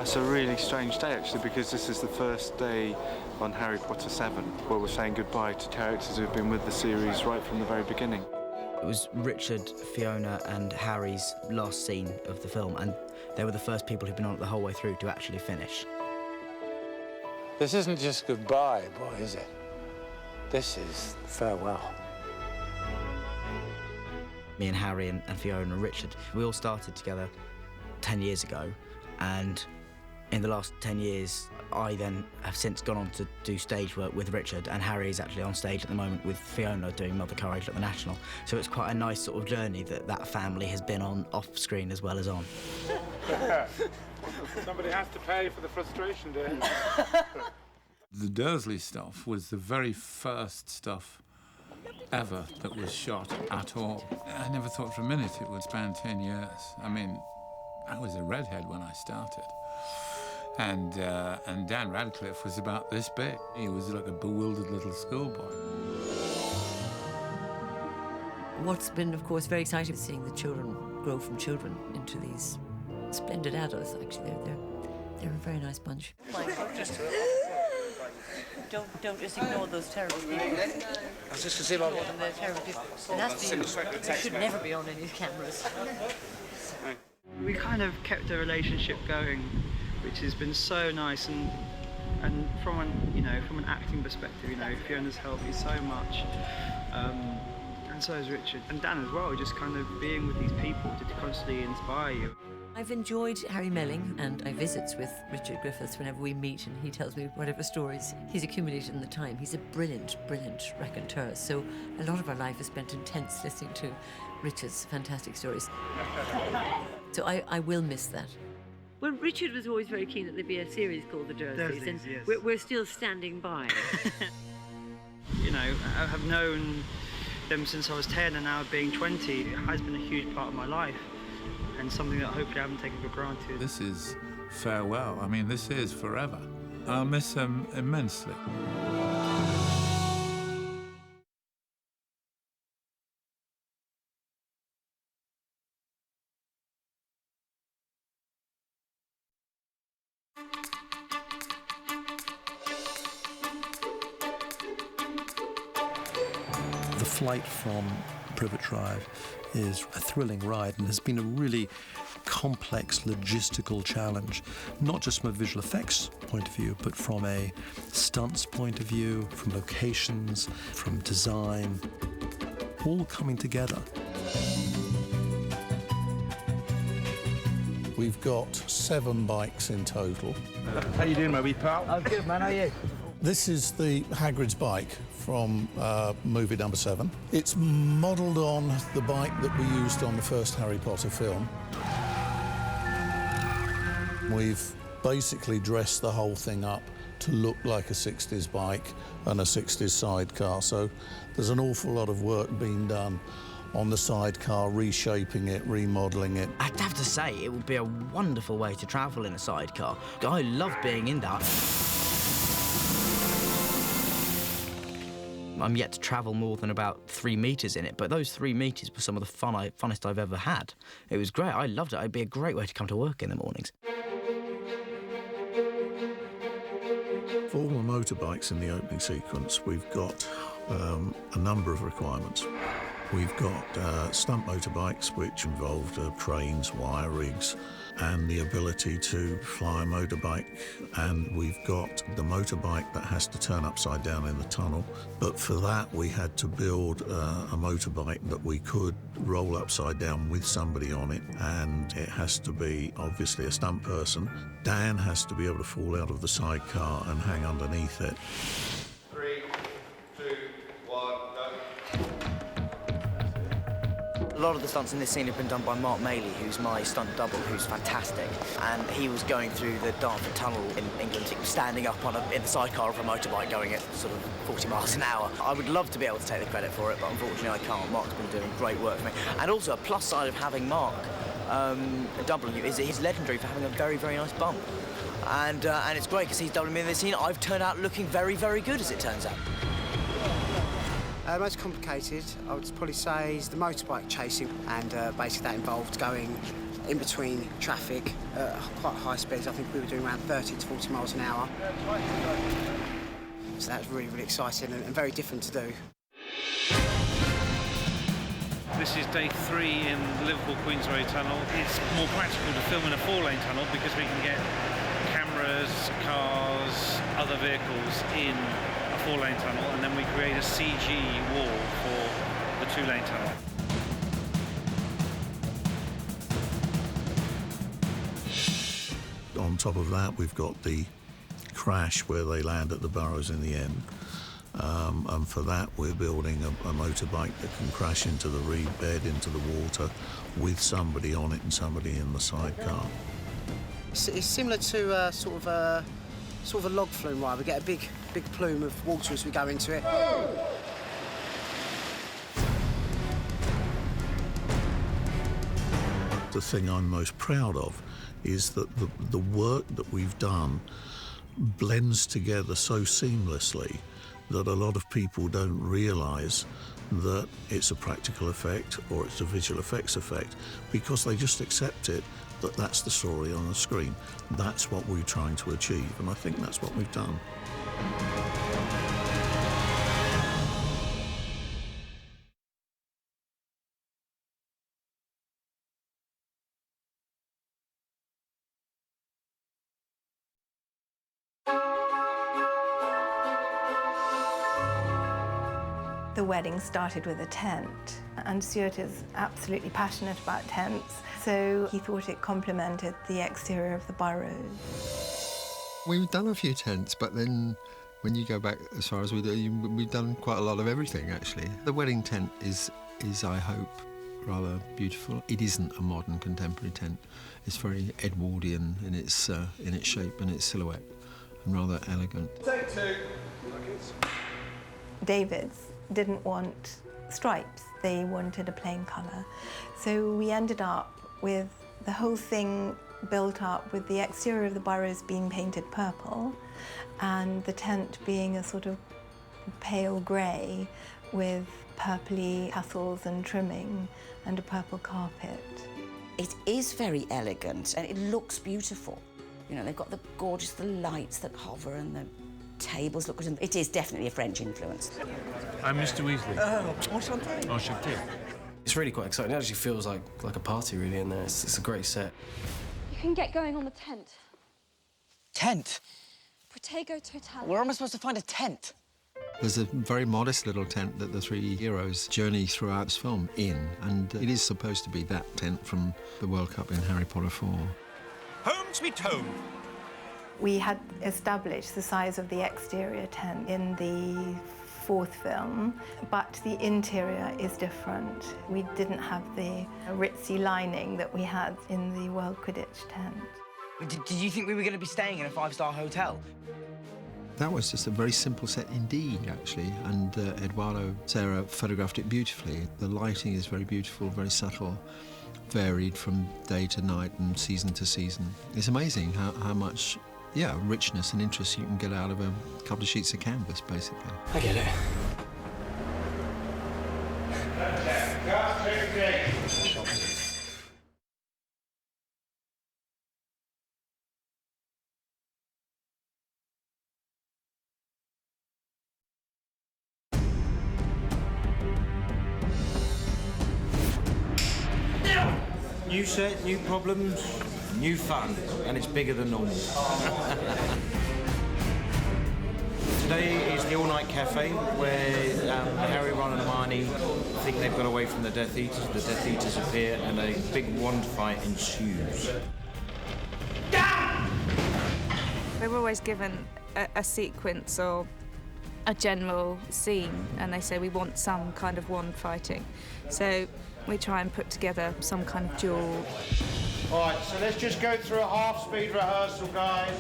It's a really strange day, actually, because this is the first day on Harry Potter 7 where we're saying goodbye to characters who've been with the series right from the very beginning. It was Richard, Fiona and Harry's last scene of the film, and they were the first people who'd been on it the whole way through to actually finish. This isn't just goodbye, boy, is it? This is farewell. Me and Harry and Fiona and Richard, we all started together 10 years ago, and in the last 10 years, I then have since gone on to do stage work with Richard, and Harry is actually on stage at the moment with Fiona doing Mother Courage at the National. So it's quite a nice sort of journey that family has been on off-screen as well as on. Somebody has to pay for the frustration, dear. The Dursley stuff was the very first stuff ever that was shot at all. I never thought for a minute it would span 10 years. I mean, I was a redhead when I started. And Dan Radcliffe was about this big. He was like a bewildered little schoolboy. What's been, of course, very exciting is seeing the children grow from children into these splendid adults. Actually, they're a very nice bunch. Don't just ignore those terrible people. I was just to see about them. They're terrible people. They should never be on any cameras. We kind of kept a relationship going, which has been so nice, and from an acting perspective, Fiona's helped me so much, and so has Richard and Dan as well. Just kind of being with these people to constantly inspire you. I've enjoyed Harry Melling, and I visit with Richard Griffiths whenever we meet, and he tells me whatever stories he's accumulated in the time. He's a brilliant, brilliant raconteur, so a lot of our life is spent intense listening to Richard's fantastic stories. So I will miss that. Well, Richard was always very keen that there be a series called The Dursleys, and yes. we're still standing by. I have known them since I was 10, and now being 20, it has been a huge part of my life, and something that hopefully I haven't taken for granted. This is farewell. I mean, this is forever. I'll miss them immensely. The flight from Privet Drive is a thrilling ride and has been a really complex logistical challenge, not just from a visual effects point of view, but from a stunts point of view, from locations, from design, all coming together. We've got 7 bikes in total. How you doing, my wee pal? I'm good, man. How are you? This is the Hagrid's bike from movie number 7. It's modelled on the bike that we used on the first Harry Potter film. We've basically dressed the whole thing up to look like a 60s bike and a 60s sidecar, so there's an awful lot of work being done on the sidecar, reshaping it, remodelling it. I'd have to say, it would be a wonderful way to travel in a sidecar. I love being in that. I'm yet to travel more than about 3 metres in it, but those 3 metres were some of the funnest I've ever had. It was great. I loved it. It'd be a great way to come to work in the mornings. For all the motorbikes in the opening sequence, we've got a number of requirements. We've got stunt motorbikes, which involved trains, wire rigs, and the ability to fly a motorbike. And we've got the motorbike that has to turn upside down in the tunnel. But for that, we had to build a motorbike that we could roll upside down with somebody on it. And it has to be, obviously, a stunt person. Dan has to be able to fall out of the sidecar and hang underneath it. 3, 2, 1, go. A lot of the stunts in this scene have been done by Mark Maley, who's my stunt double, who's fantastic. And he was going through the Dartford Tunnel in England, standing up in the sidecar of a motorbike going at sort of 40 miles an hour. I would love to be able to take the credit for it, but unfortunately I can't. Mark's been doing great work for me. And also a plus side of having Mark doubling you is that he's legendary for having a very, very nice bump. And it's great because he's doubling me in this scene. I've turned out looking very, very good, as it turns out. Most complicated, I would probably say, is the motorbike chasing, and basically that involved going in between traffic at quite high speeds. I think we were doing around 30 to 40 miles an hour. So that was really, really exciting and very different to do. This is day 3 in the Liverpool Queensway Tunnel. It's more practical to film in a 4-lane tunnel because we can get cameras, cars, other vehicles in a 4-lane tunnel, and then we create a CG wall for the 2-lane tunnel. On top of that, we've got the crash where they land at the Burrows in the end. And for that, we're building a motorbike that can crash into the reed bed, into the water, with somebody on it and somebody in the sidecar. It's similar to sort of a log flume ride. We get a big plume of water as we go into it. The thing I'm most proud of is that the work that we've done blends together so seamlessly that a lot of people don't realise that it's a practical effect or it's a visual effects effect, because they just accept it that that's the story on the screen. That's what we're trying to achieve, and I think that's what we've done. The wedding started with a tent, and Stuart is absolutely passionate about tents, so he thought it complemented the exterior of the Burrows. We've done a few tents, but then when you go back as far as we do, we've done quite a lot of everything, actually. The wedding tent is, I hope, rather beautiful. It isn't a modern contemporary tent. It's very Edwardian in its shape and its silhouette, and rather elegant. Take 2. David's didn't want stripes, they wanted a plain colour. So we ended up with the whole thing built up with the exterior of the Burrows being painted purple and the tent being a sort of pale grey with purpley tassels and trimming and a purple carpet. It is very elegant and it looks beautiful. You know, they've got the lights that hover and the tables look good. It is definitely a French influence. I'm Mr. Weasley. Enchanté. Enchanté. It's really quite exciting. It actually feels like a party, really, in there. It's a great set. You can get going on the tent. Tent? Protego Total. Where am I supposed to find a tent? There's a very modest little tent that the 3 heroes journey throughout this film in, and it is supposed to be that tent from the World Cup in Harry Potter 4. Home sweet home. We had established the size of the exterior tent in the 4th film, but the interior is different. We didn't have the ritzy lining that we had in the World Quidditch tent. Did you think we were going to be staying in a 5-star hotel? That was just a very simple set indeed, actually, and Eduardo Serra photographed it beautifully. The lighting is very beautiful, very subtle, varied from day to night and season to season. It's amazing how much richness and interest you can get out of a couple of sheets of canvas, basically. I get it. New set, new problems, new fun, and it's bigger than normal. Today is the all-night cafe where Harry, Ron and Hermione think they've got away from the Death Eaters. The Death Eaters appear and a big wand fight ensues. They were always given a sequence or a general scene, and they say we want some kind of wand fighting. So we try and put together some kind of duel. All right, so let's just go through a half-speed rehearsal, guys.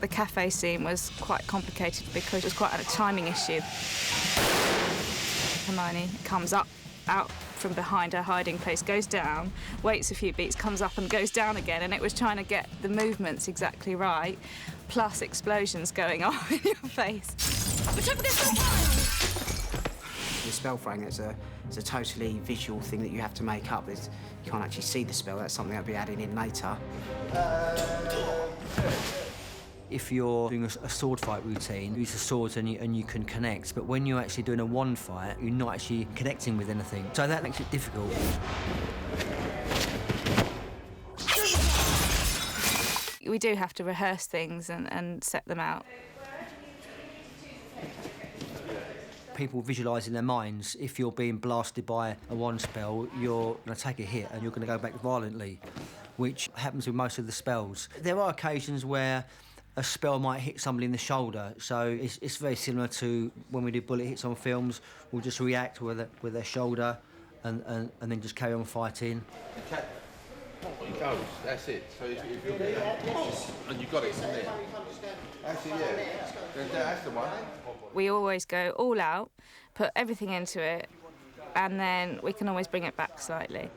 The cafe scene was quite complicated because it was quite a timing issue. Hermione comes up, out from behind her hiding place, goes down, waits a few beats, comes up and goes down again, and it was trying to get the movements exactly right, plus explosions going on in your face. This spell throwing. It's a totally visual thing that you have to make up. You can't actually see the spell. That's something I'll be adding in later. If you're doing a sword fight routine, use the swords and you can connect. But when you're actually doing a wand fight, you're not actually connecting with anything. So that makes it difficult. We do have to rehearse things and set them out. People visualise in their minds, if you're being blasted by a wand spell, you're going to take a hit and you're going to go back violently, which happens with most of the spells. There are occasions where a spell might hit somebody in the shoulder, so it's very similar to when we do bullet hits on films. We'll just react with their shoulder and then just carry on fighting. It goes, that's it. So if you're and you've got it from there. Actually, yeah, that's the one. We always go all out, put everything into it, and then we can always bring it back slightly.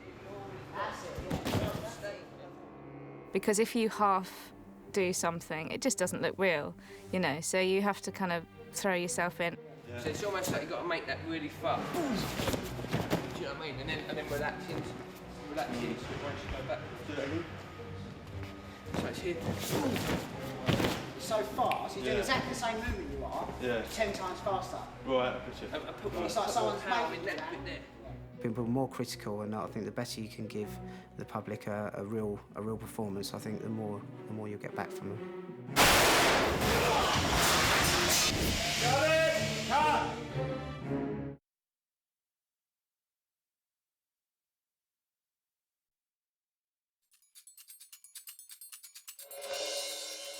Because if you half do something, it just doesn't look real, you know, so you have to kind of throw yourself in. Yeah. So it's almost like you've got to make that really fast. Do you know what I mean? And then relax into it once you go back. So it's here. It's so fast, you're doing exactly the same movement you are, 10 times faster. Right, I put it's like someone's making there. People are more critical, and I think the better you can give the public a real performance, I think the more you'll get back from them. Got it! Cut!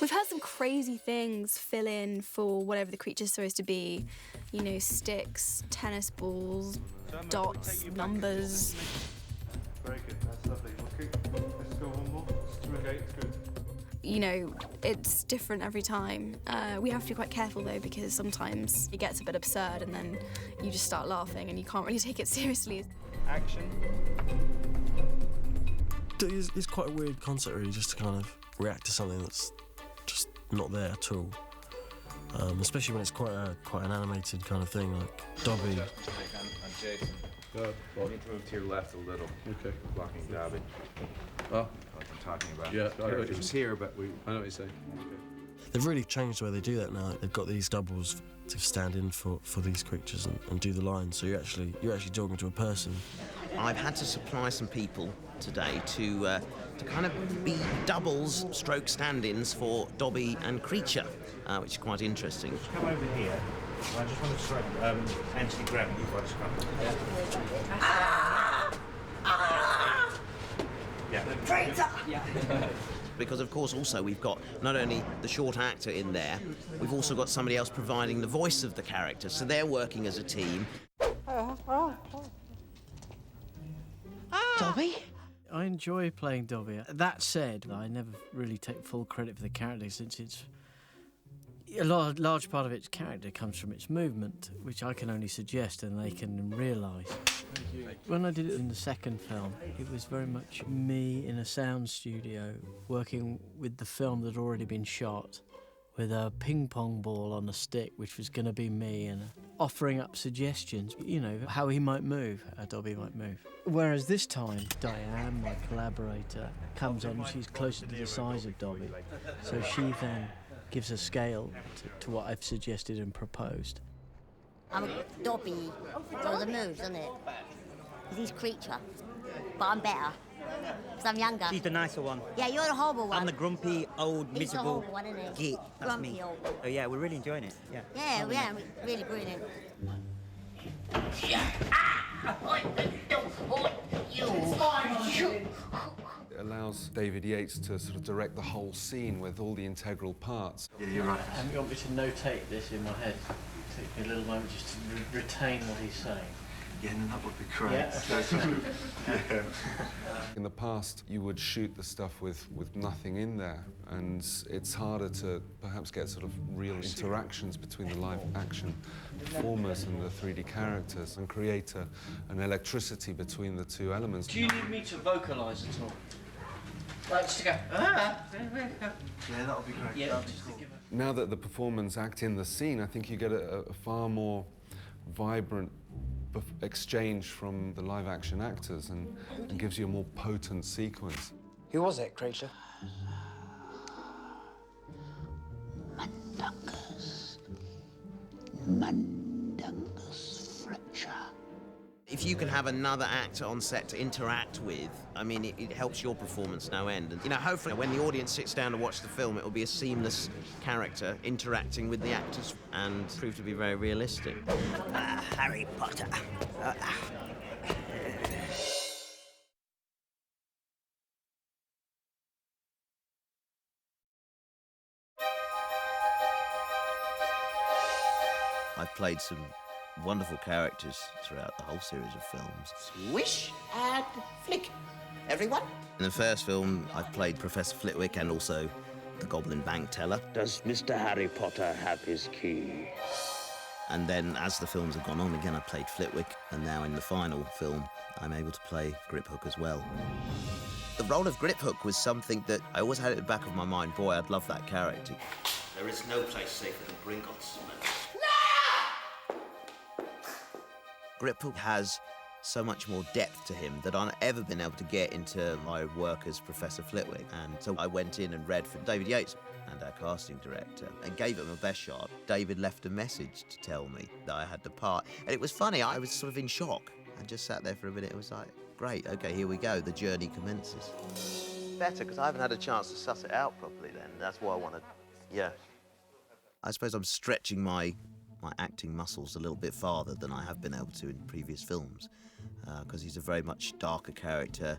We've had some crazy things fill in for whatever the creature's supposed to be. You know, sticks, tennis balls, dots, numbers. Very good, that's lovely. Let's go one more. Okay, it's good. You know, it's different every time. We have to be quite careful though, because sometimes it gets a bit absurd and then you just start laughing and you can't really take it seriously. Action. It's quite a weird concept really, just to kind of react to something that's just not there at all. Especially when it's quite an animated kind of thing, like Dobby. And Jason. You need to move to your left a little. Okay. Blocking Dobby. Oh. Like I'm talking about. Yeah, It was here, but I know what you're saying. Okay. They've really changed the way they do that now. They've got these doubles to stand in for these creatures and do the lines, so you're actually talking to a person. I've had to supply some people today to kind of be doubles stroke stand-ins for Dobby and Creature, which is quite interesting. Come over here. I just want to try anti-gravity before I Yeah. Because of course also we've got not only the short actor in there, we've also got somebody else providing the voice of the character, so they're working as a team. Dobby? I enjoy playing Dobby. That said, I never really take full credit for the character, since it's a large part of its character comes from its movement, which I can only suggest and they can realise. When I did it in the second film, it was very much me in a sound studio working with the film that had already been shot, with a ping-pong ball on a stick, which was going to be me, and offering up suggestions, you know, how he might move, how Dobby might move. Whereas this time, Diane, my collaborator, comes on, she's closer to the size of Dobby, so she then gives a scale to what I've suggested and proposed. I'm a Dobby, so the moves, isn't it? He's Creature, but I'm better. Because I'm younger. She's the nicer one. Yeah, you're the horrible one. I'm the grumpy, old, He's the miserable horrible one, isn't git. he? That's Grumpy me. old. Oh yeah, we're really enjoying it. Yeah. Yeah, really brilliant. It allows David Yates to sort of direct the whole scene with all the integral parts. Yeah, you're right. And you want me to notate this in my head? Take me a little moment just to retain what he's saying. Yeah, and that would be great. Yeah. In the past, you would shoot the stuff with nothing in there, and it's harder to perhaps get sort of real interactions between the live action performers and the 3D characters, and create an electricity between the two elements. Do you need me to vocalise at all? Like just to go, ah! Yeah, that would be great. Yeah, Now that the performers act in the scene, I think you get a far more vibrant exchange from the live action actors and gives you a more potent sequence. Who was it, creature? Mundungus Fletcher. If you can have another actor on set to interact with, I mean, it helps your performance no end. And, you know, hopefully when the audience sits down to watch the film, it will be a seamless character interacting with the actors and prove to be very realistic. Harry Potter. I've played some wonderful characters throughout the whole series of films. Swish and flick. Everyone? In the first film, I've played Professor Flitwick and also the Goblin Bank Teller. Does Mr. Harry Potter have his key? And then, as the films have gone on, again, I played Flitwick, and now in the final film, I'm able to play Griphook as well. The role of Griphook was something that I always had at the back of my mind. Boy, I'd love that character. There is no place safer than Gringotts. Griphook has so much more depth to him that I've ever been able to get into my work as Professor Flitwick. And so I went in and read for David Yates and our casting director and gave it my best shot. David left a message to tell me that I had the part. And it was funny, I was sort of in shock. I just sat there for a minute. It was like, great, okay, here we go. The journey commences. Better, because I haven't had a chance to suss it out properly then. That's why I want to, yeah. I suppose I'm stretching my acting muscles a little bit farther than I have been able to in previous films, because he's a very much darker character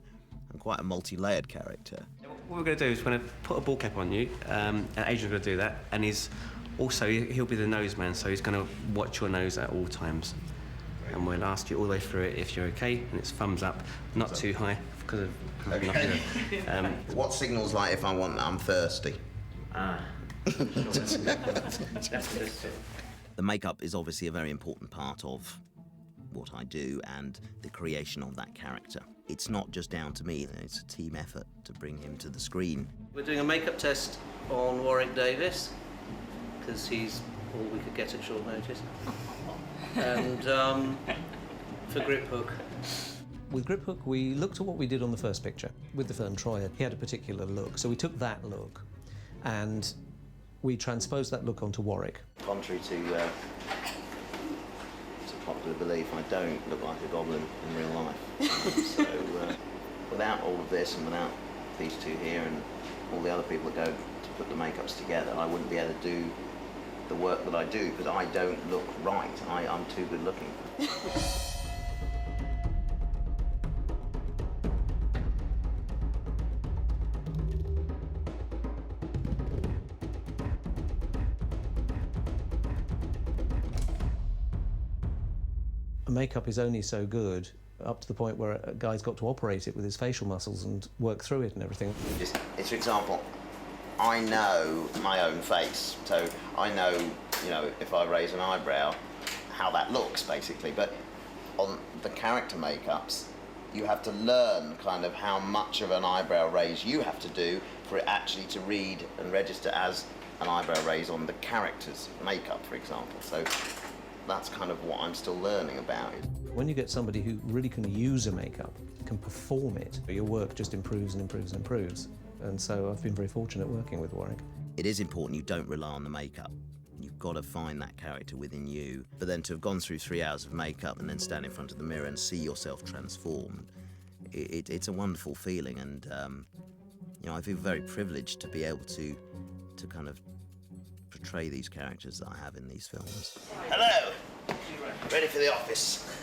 and quite a multi-layered character. What we're going to do is we're going to put a ball cap on you, and Adrian's going to do that, and he'll be the nose man, so he's going to watch your nose at all times. And we'll ask you all the way through it if you're okay, and it's thumbs up, not too high, because of nothing. What signals like if I'm thirsty? The makeup is obviously a very important part of what I do and the creation of that character. It's not just down to me, it's a team effort to bring him to the screen. We're doing a makeup test on Warwick Davis, because he's all we could get at short notice. And for Griphook. With Griphook, we looked at what we did on the first picture. With the film Troy, he had a particular look, so we took that look and we transposed that look onto Warwick. Contrary to popular belief, I don't look like a goblin in real life. So without all of this and without these two here and all the other people that go to put the makeups together, I wouldn't be able to do the work that I do, because I don't look right. I'm too good looking. Makeup is only so good up to the point where a guy's got to operate it with his facial muscles and work through it and everything. It's for example, I know my own face, so I know, if I raise an eyebrow, how that looks, basically. But on the character makeups, you have to learn kind of how much of an eyebrow raise you have to do for it actually to read and register as an eyebrow raise on the character's makeup, for example. So that's kind of what I'm still learning about. When you get somebody who really can use a makeup, can perform it, your work just improves and improves and improves. And so I've been very fortunate working with Warwick. It is important you don't rely on the makeup. You've got to find that character within you. But then to have gone through 3 hours of makeup and then stand in front of the mirror and see yourself transformed, it's a wonderful feeling. And I feel very privileged to be able to kind of portray these characters that I have in these films. Hello! Ready for the office?